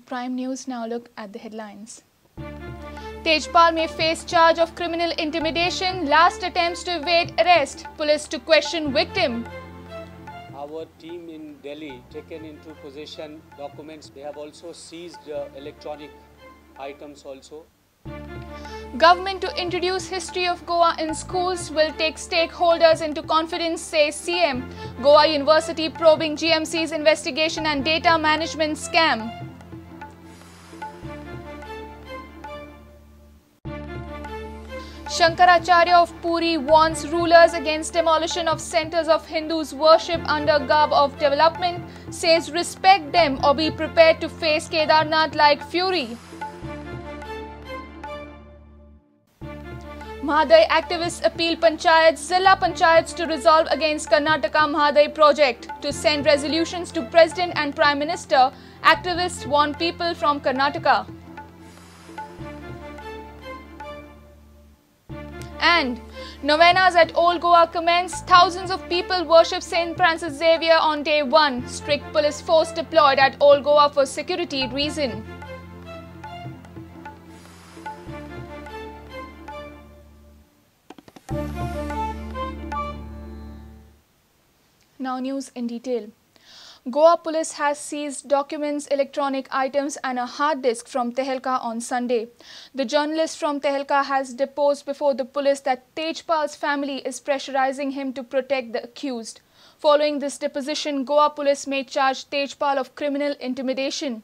Prime News. Now look at the headlines. Tejpal may face charge of criminal intimidation. Last attempts to evade arrest. Police to question victim. Our team in Delhi taken into possession documents. They have also seized electronic items also. Government to introduce history of Goa in schools will take stakeholders into confidence, says CM. Goa University probing GMC's investigation and data management scam. Shankaracharya of Puri warns rulers against demolition of centers of Hindus worship under garb of development, says respect them or be prepared to face Kedarnath like fury. Mahadai activists appeal Panchayats, Zilla Panchayats to resolve against Karnataka Mahadai project. To send resolutions to President and Prime Minister, activists warn people from Karnataka. And novenas at Old Goa commence. Thousands of people worship St. Francis Xavier on day 1. Strict police force deployed at Old Goa for security reason. Now news in detail. Goa police has seized documents, electronic items and a hard disk from Tehelka on Sunday. The journalist from Tehelka has deposed before the police that Tejpal's family is pressurizing him to protect the accused. Following this deposition, Goa police may charge Tejpal of criminal intimidation.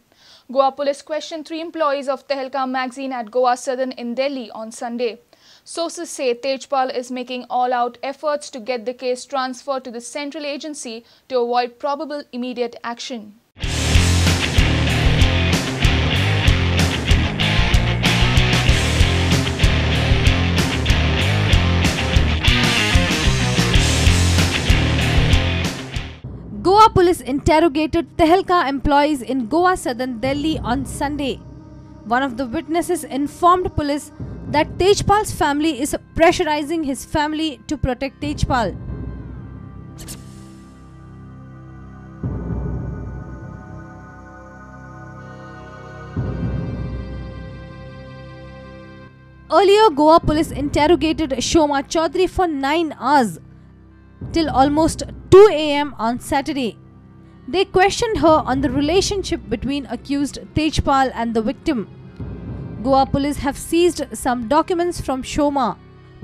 Goa police questioned 3 employees of Tehelka magazine at Goa Southern in Delhi on Sunday. Sources say Tejpal is making all-out efforts to get the case transferred to the central agency to avoid probable immediate action. Goa police interrogated Tehelka employees in Goa Southern Delhi on Sunday. One of the witnesses informed police that Tejpal's family is pressurizing his family to protect Tejpal. Earlier, Goa police interrogated Shoma Chaudhary for 9 hours till almost 2 a.m. on Saturday. They questioned her on the relationship between accused Tejpal and the victim. Goa police have seized some documents from Shoma.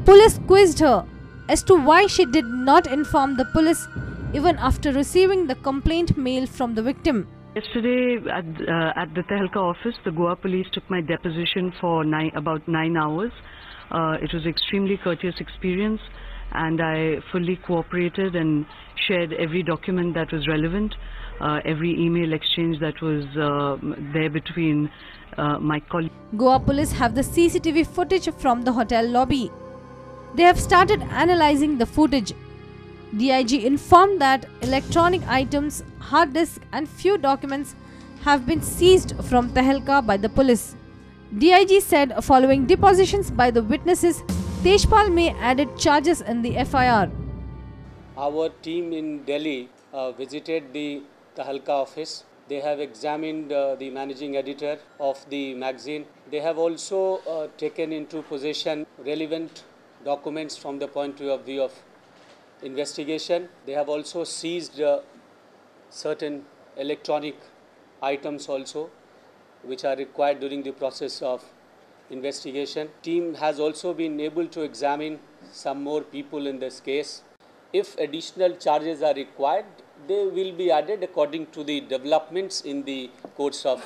Police quizzed her as to why she did not inform the police even after receiving the complaint mail from the victim. Yesterday at the Tehelka office, the Goa police took my deposition for about 9 hours. It was extremely courteous experience and I fully cooperated and shared every document that was relevant, every email exchange that was there between my colleagues. Goa police have the CCTV footage from the hotel lobby. They have started analyzing the footage. DIG informed that electronic items, hard disk and few documents have been seized from Tehelka by the police. DIG said following depositions by the witnesses, Tejpal may added charges in the FIR. Our team in Delhi visited the Tehelka office. They have examined the managing editor of the magazine. They have also taken into possession relevant documents from the point of view of investigation. They have also seized certain electronic items also which are required during the process of investigation. Team has also been able to examine some more people in this case. If additional charges are required, they will be added according to the developments in the course of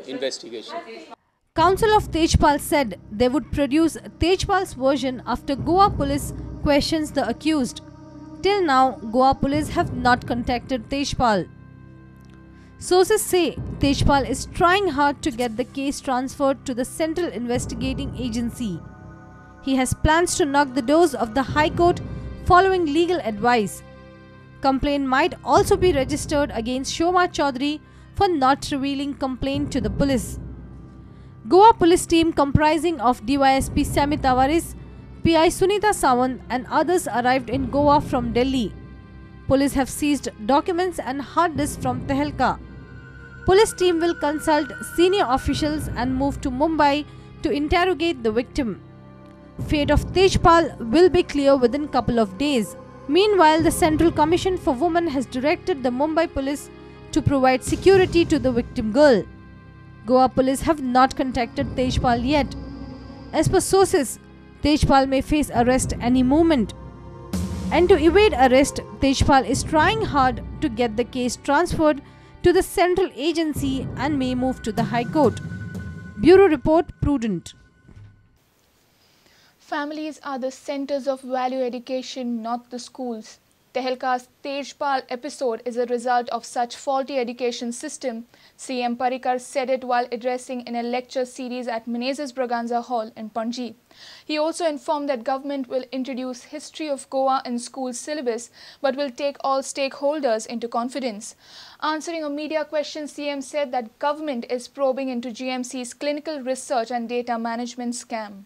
investigation. Counsel of Tejpal said they would produce Tejpal's version after Goa police questions the accused. Till now, Goa police have not contacted Tejpal. Sources say Tejpal is trying hard to get the case transferred to the Central Investigating Agency. He has plans to knock the doors of the High Court following legal advice. Complaint might also be registered against Shoma Chaudhary for not revealing complaint to the police. Goa police team comprising of DYSP Sami Tavares, PI Sunita Sawant and others arrived in Goa from Delhi. Police have seized documents and hard disks from Tehelka. Police team will consult senior officials and move to Mumbai to interrogate the victim. Fate of Tejpal will be clear within couple of days. Meanwhile, the Central Commission for Women has directed the Mumbai police to provide security to the victim girl. Goa police have not contacted Tejpal yet. As per sources, Tejpal may face arrest any moment. And to evade arrest, Tejpal is trying hard to get the case transferred to the central agency and may move to the High Court. Bureau Report, Prudent. Families are the centers of value education, not the schools. Tehelka's Tejpal episode is a result of such faulty education system. CM Parrikar said it while addressing in a lecture series at Menezes Braganza Hall in Panji. He also informed that government will introduce history of Goa in school syllabus but will take all stakeholders into confidence. Answering a media question, CM said that government is probing into GMC's clinical research and data management scam.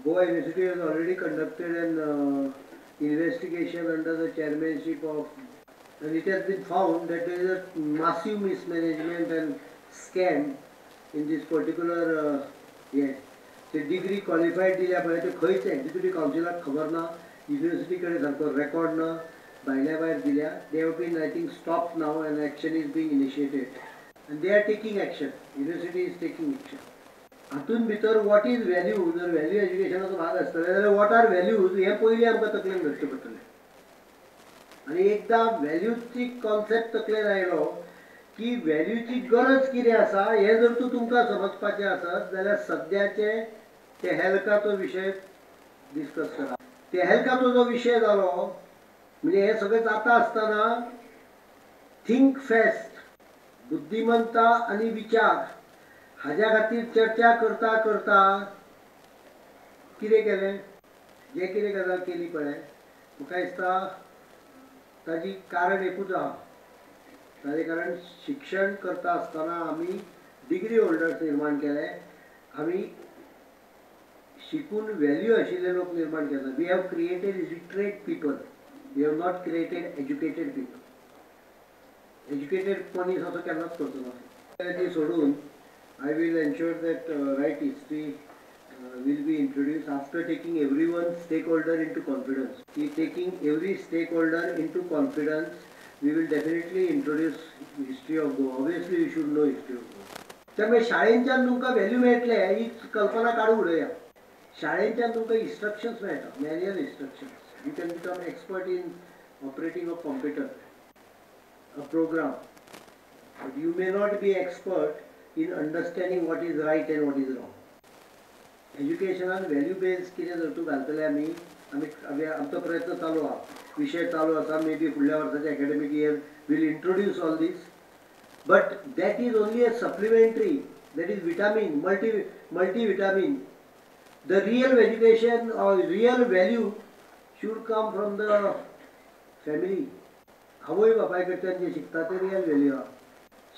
Goa University has already conducted an investigation under the chairmanship of, and it has been found that there is a massive mismanagement and scam in this particular the degree qualified दिल्या पळय ते खंयच executive काउन्सिलाक खबर ना, university कडेन सारको record ना, भायल्या भायर दिल्या. They have been, I think, stopped now and action is being initiated and they are taking action. University is taking action. हातून भितर what is value, जर value एज्युकेशनाचो भाग आसतले जाल्यार what are values हे पयलीं आमकां तकलेन धरचें पडटलें. आनी एकदां व्हॅल्यूजची कॉन्सेप्ट तकलेन आयलो की व्हॅल्यूची गरज कितें आसा हें जर तुमकां समजपाचें आसत जाल्यार सद्याचे तेहलकाचो विशय डिस्कस करा. तेहलकाचो जो विशय जालो म्हणजे हें सगळें जाता आसतना थिंक फेस्ट, बुद्धिमत्ता आनी विचार हाज्या खातीर चर्चा करता करता कितें केलें, जे कितें गजाल केली पळय म्हाका दिसता ताजी कारण एकूच आहा. ताजें कारण शिक्षण करता आसतना आमी डिग्री होल्डर्स निर्माण केले, आमी शिकून व्हॅल्यू आशिल्ले लोक निर्माण केले. We have created literate people, we have not created educated people. Educated मनीस असो केन्नाच करचो ना. ती सोडून I will ensure that right history will be introduced after taking everyone stakeholder into confidence. Taking every stakeholder into confidence, we will definitely introduce history of Goa. Obviously, you should know history of Goa. त्यामुळे शाळेंच्यान तुमकां value मेळटले ही कल्पना काडून उडया. शाळेंच्यान तुमकां instructions मेळटा, manual instructions. You can become expert in operating a computer, a program, but you may not be expert in understanding what is right and what is wrong. Education and value based कितें जर तूं घालतले आमी आमचो प्रयत्न चालू आहा, विशय चालू आसा. मे बी फुडल्या वर्साचे academic year will introduce all this, but that is only a supplementary, that is vitamin, multivitamin. The real education or real value should come from the family. आवय बापाय कडच्यान जे शिकता ते रियल व्हॅल्यू आहा.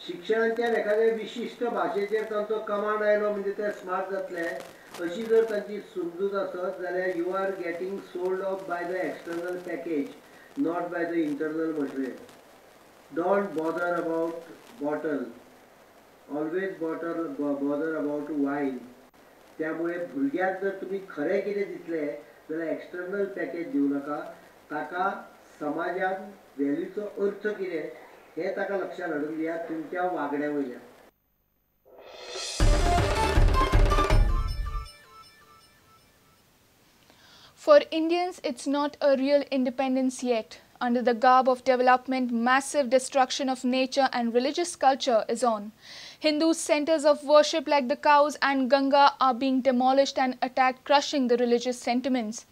शिक्षणांतल्यान एखाद्या विशिष्ट भाशेचेर तांचो कमांड आयलो म्हणजे ते स्मार्ट जातले अशी जर तांची समजूत आसत जाल्यार you are getting sold off by the external package, not by the internal material. Don't bother about bottle, always bother about wine. त्यामुळे भुरग्याक जर तुम्ही खरें कितें दितले जाल्यार एक्सटर्नल पॅकेज दिवं नाका. ताका समाजान व्हॅल्यूचो अर्थ कितें हे ताका लक्षात हाडून दिया तुमच्या वागण्या वयल्यान. For Indians, it's not a real independence yet. Under the garb of development, massive destruction of nature and religious culture is on. Hindu centers of worship like the cows and Ganga are being demolished and attacked, crushing the religious sentiments.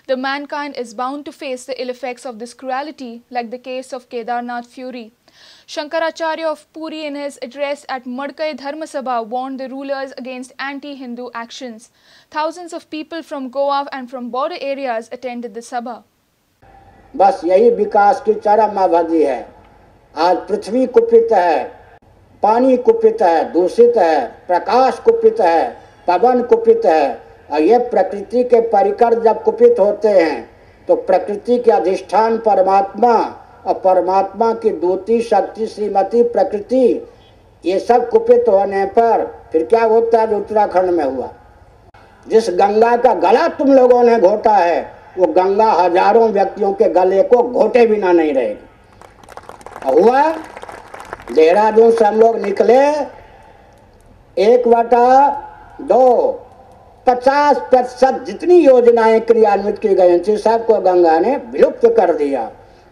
The mankind is bound to face the ill effects of this cruelty, like the case of Kedarnath Fury. Shankaracharya of Puri in his address at Madkaim Dharmasabha warned the rulers against anti-Hindu actions. Thousands of people from Goa and from border areas attended the sabha. बस यही विकास की चरम अवधि है. आज पृथ्वी कुपित है, पानी कुपित है, दूषित है, प्रकाश कुपित है, पवन कुपित है. और ये प्रकृति के परिकर जब कुपित होते हैं तो प्रकृति के अधिष्ठान परमात्मा और परमात्मा की दूती शक्ति श्रीमती प्रकृति ये सब कुपित होने पर फिर क्या होता है जो उत्तराखंड में हुआ। जिस गंगा का गला तुम लोगों ने घोटा है वो गंगा हजारों व्यक्तियों के गले को घोटे बिना नहीं रहेगी। हुआ देहरादून से हम लोग निकले 1/2 50% जितनी योजनाएं क्रियान्वित की गई थी सबको गंगा ने विलुप्त कर दिया।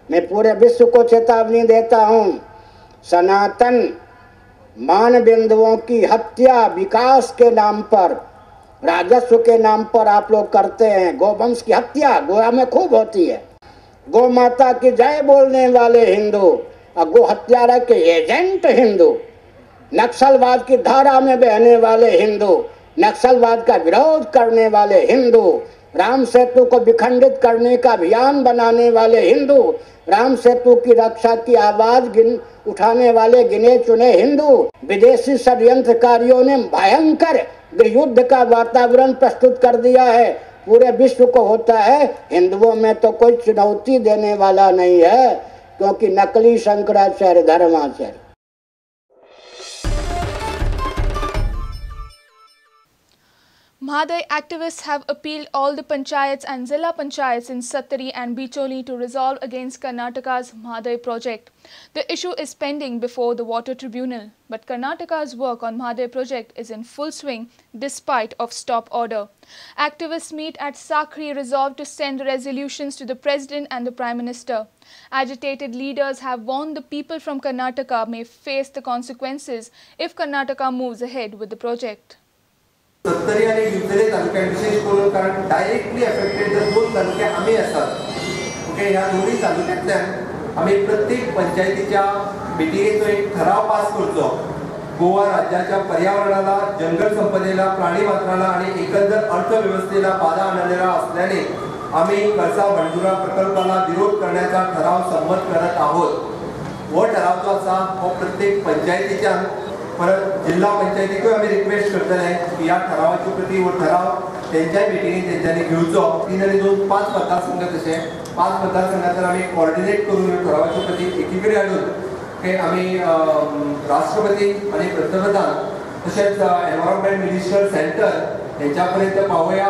मैं पूरे विश्व को चेतावनी देता हूं, सनातन मान बिंदुओं की हत्या विकास के नाम पर, राजस्व के नाम पर आप लोग करते हैं। गोवंश की हत्या गोवा में खूब होती है। गौ माता की जय बोलने वाले हिंदू और गो हत्यारा के एजेंट हिंदू, नक्सलवाद की धारा में बहने वाले हिंदू, नक्सलवाद का विरोध करने वाले हिंदू, राम सेतु को विखंडित करने का अभियान बनाने वाले हिंदू, राम सेतु की रक्षा की आवाज उठाने वाले गिने चुने हिंदू, विदेशी षड्यंत्रकारियों ने भयंकर युद्ध का वातावरण प्रस्तुत कर दिया है। पूरे विश्व को होता है हिंदुओं में तो कोई चुनौती देने वाला नहीं है, क्योंकि नकली Shankaracharya धर्माचार्य। Madai activists have appealed all the panchayats and Zilla panchayats in Sattari and Bicholi to resolve against Karnataka's Madai project. The issue is pending before the Water Tribunal, but Karnataka's work on Madai project is in full swing despite of stop order. Activists meet at Sakri resolved to send resolutions to the President and the Prime Minister. Agitated leaders have warned the people from Karnataka may face the consequences if Karnataka moves ahead with the project. सत्तरी आणि युद्धले तालुक्यात विशेष करून कारण directly affected जर दोन तालुके आम्ही असतात, okay, ह्या दोन्ही तालुक्यातल्यान आम्ही प्रत्येक पंचायतीच्या मिटिंगेचो एक ठराव पास करतो गोवा राज्याच्या पर्यावरणाला, जंगल संपदेला, प्राणी मात्राला आणि एकंदर अर्थव्यवस्थेला बाधा आणणारा असल्याने आम्ही कळसा बंडुरा प्रकल्पाला विरोध करण्याचा ठराव संमत करत आहोत. वो ठराव जो असा हो प्रत्येक पंचायतीच्या परत जिल्हा पंचायतीक आम्ही रिक्वेस्ट करतले की ह्या ठरावाच्या प्रती वो ठराव त्यांच्या मिटिंगेत त्यांच्यानी घेवचो. 3 आणि 2 5 मतदारसंघ तसे 5 मतदारसंघात आम्ही कोऑर्डिनेट करून ह्या ठरावाच्या प्रती एकीकडे हाडून हे आम्ही राष्ट्रपती आणि पंतप्रधान तसेच एन्व्हायरमेंट मिनिस्टर सेंटर यांच्यापर्यंत पावूया.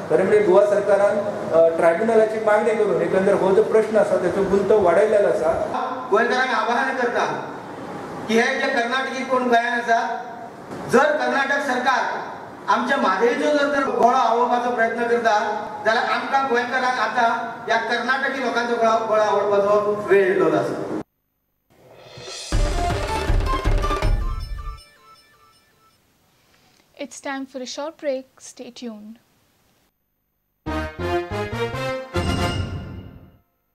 खरे म्हणजे गोवा सरकारान ट्रायब्युनलाची मागणी करून एकंदर हो जो प्रश्न असा त्याचो गुंत वाडयलेलो असा. गोंयकारांक आवाहन करता की हे जे कर्नाटकी कोण गोंयांत आसात, जर कर्नाटक सरकार आमच्या म्हादयेचो जर गोळो आवळपाचो प्रयत्न करता जाल्यार आमकां गोंयकारांक आतां ह्या कर्नाटकी लोकांचो गोळो आवळपाचो वेळ येयलो आसा. It's time for a short break. Stay tuned.